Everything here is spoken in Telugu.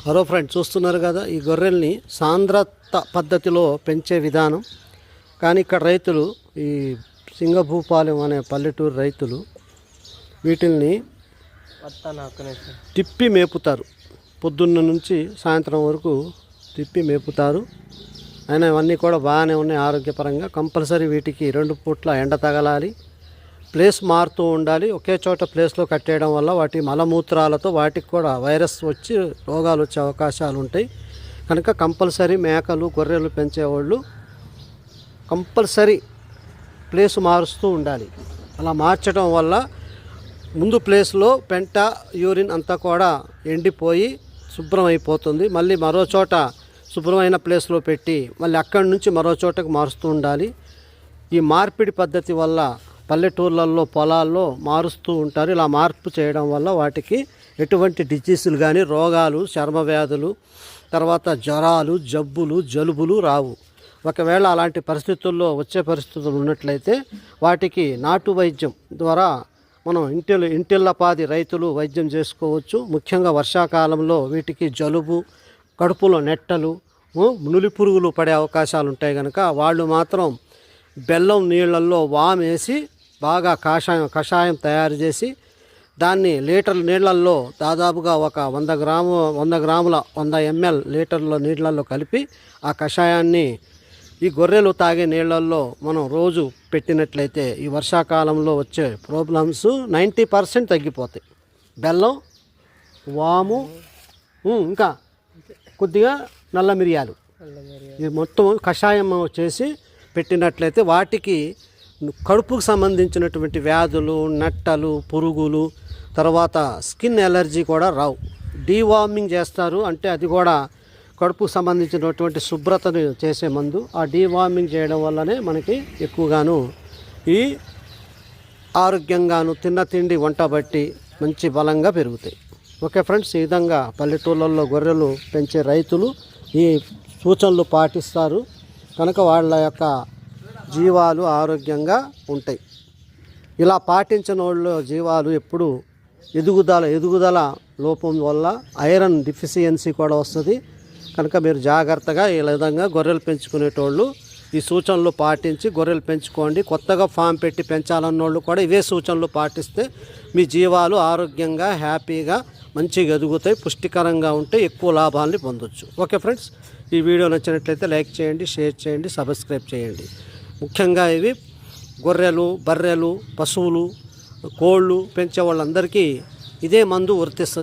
హలో ఫ్రెండ్స్, చూస్తున్నారు కదా ఈ గొర్రెల్ని సాంద్రత పద్ధతిలో పెంచే విధానం. కానీ ఇక్కడ రైతులు, ఈ సింగభూపాలెం అనే పల్లెటూరు రైతులు వీటిల్ని తిప్పి మేపుతారు. పొద్దున్న నుంచి సాయంత్రం వరకు తిప్పి మేపుతారు. అయినా ఇవన్నీ కూడా బాగానే ఉన్నాయి ఆరోగ్యపరంగా. కంపల్సరీ వీటికి 2 పూట్ల ఎండ తగలాలి, ప్లేస్ మారుతూ ఉండాలి. ఒకే చోట ప్లేస్లో కట్టేయడం వల్ల వాటి మలమూత్రాలతో వాటికి కూడా వైరస్ వచ్చి రోగాలు వచ్చే అవకాశాలు ఉంటాయి. కనుక కంపల్సరీ మేకలు గొర్రెలు పెంచేవాళ్ళు కంపల్సరీ ప్లేస్ మారుస్తూ ఉండాలి. అలా మార్చడం వల్ల ముందు ప్లేస్లో పెంట యూరిన్ అంతా కూడా ఎండిపోయి శుభ్రం అయిపోతుంది. మళ్ళీ మరో చోట శుభ్రమైన ప్లేస్లో పెట్టి మళ్ళీ అక్కడి నుంచి మరో చోటకు మారుస్తూ ఉండాలి. ఈ మార్పిడి పద్ధతి వల్ల పల్లెటూర్లలో పొలాల్లో మారుస్తూ ఉంటారు. ఇలా మార్పు చేయడం వల్ల వాటికి ఎటువంటి డిజీజులు కానీ, రోగాలు, చర్మ వ్యాధులు, తర్వాత జ్వరాలు, జబ్బులు, జలుబులు రావు. ఒకవేళ అలాంటి పరిస్థితుల్లో వచ్చే పరిస్థితులు ఉన్నట్లయితే వాటికి నాటు వైద్యం ద్వారా మనం ఇంటిల్లపాది రైతులు వైద్యం చేసుకోవచ్చు. ముఖ్యంగా వర్షాకాలంలో వీటికి జలుబు, కడుపులో నెట్టలు, నులి పురుగులు పడే అవకాశాలు ఉంటాయి. కనుక వాళ్ళు మాత్రం బెల్లం నీళ్ళల్లో వామేసి బాగా కషాయం తయారు చేసి దాన్ని లీటర్ నీళ్ళల్లో దాదాపుగా ఒక 100 గ్రాముల 100 ml లీటర్ల నీళ్ళల్లో కలిపి ఆ కషాయాన్ని ఈ గొర్రెలు తాగే నీళ్ళల్లో మనం రోజు పెట్టినట్లయితే ఈ వర్షాకాలంలో వచ్చే ప్రాబ్లమ్స్ 90% తగ్గిపోతాయి. బెల్లం, వాము, ఇంకా కొద్దిగా నల్ల మిరియాలు, ఇది మొత్తం కషాయం చేసి పెట్టినట్లయితే వాటికి కడుపుకు సంబంధించినటువంటి వ్యాధులు, నట్టలు, పురుగులు, తర్వాత స్కిన్ ఎలర్జీ కూడా రావు. డీవార్మింగ్ చేస్తారు, అంటే అది కూడా కడుపుకు సంబంధించినటువంటి శుభ్రతను చేసే మందు. ఆ డీవార్మింగ్ చేయడం వల్లనే మనకి ఎక్కువగాను ఈ ఆరోగ్యంగాను తిన్న తిండి వంట బట్టి మంచి బలంగా పెరుగుతాయి. ఓకే ఫ్రెండ్స్, ఈ విధంగా పల్లెటూళ్ళల్లో గొర్రెలు పెంచే రైతులు ఈ సూచనలు పాటిస్తారు కనుక వాళ్ళ యొక్క జీవాలు ఆరోగ్యంగా ఉంటాయి. ఇలా పాటించిన వాళ్ళు జీవాలు ఎప్పుడు ఎదుగుదల లోపం వల్ల ఐరన్ డిఫిషియన్సీ కూడా వస్తుంది. కనుక మీరు జాగ్రత్తగా ఈ విధంగా గొర్రెలు పెంచుకునేటోళ్ళు ఈ సూచనలు పాటించి గొర్రెలు పెంచుకోండి. కొత్తగా ఫామ్ పెట్టి పెంచాలన్నోళ్ళు కూడా ఇవే సూచనలు పాటిస్తే మీ జీవాలు ఆరోగ్యంగా, హ్యాపీగా, మంచిగా ఎదుగుతాయి, పుష్టికరంగా ఉంటే ఎక్కువ లాభాలని పొందొచ్చు. ఓకే ఫ్రెండ్స్, ఈ వీడియో నచ్చినట్లయితే లైక్ చేయండి, షేర్ చేయండి, సబ్స్క్రైబ్ చేయండి. ముఖ్యంగా ఇవి గొర్రెలు, బర్రెలు, పశువులు, కోళ్ళు పెంచే వాళ్ళందరికీ ఇదే మందు వర్తిస్తుంది.